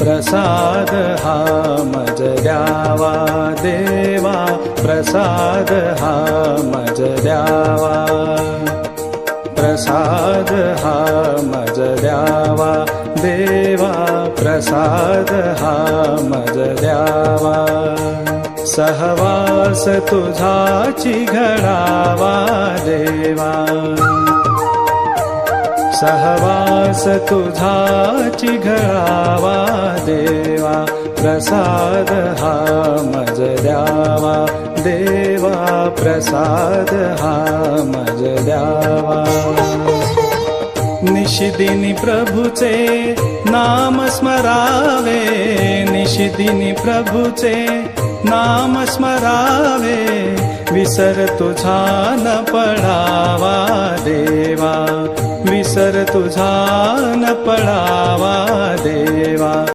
प्रसाद हा मज द्यावा देवा, प्रसाद हा मज द्यावा, प्रसाद हा मज द्यावा देवा, प्रसाद हा मज द्यावा। सहवास तुझाची घडावा देवा, सहवास तुझाची घडावा देवा, प्रसाद हा मज द्यावा देवा, प्रसाद हा मज द्यावा। निशिदिनी प्रभूचे नाम स्मरावे, निशिदिनी प्रभूचे नाम स्मरावे, विसर तुझा न पडावा देवा, विसर तुझा न पडावा देवा।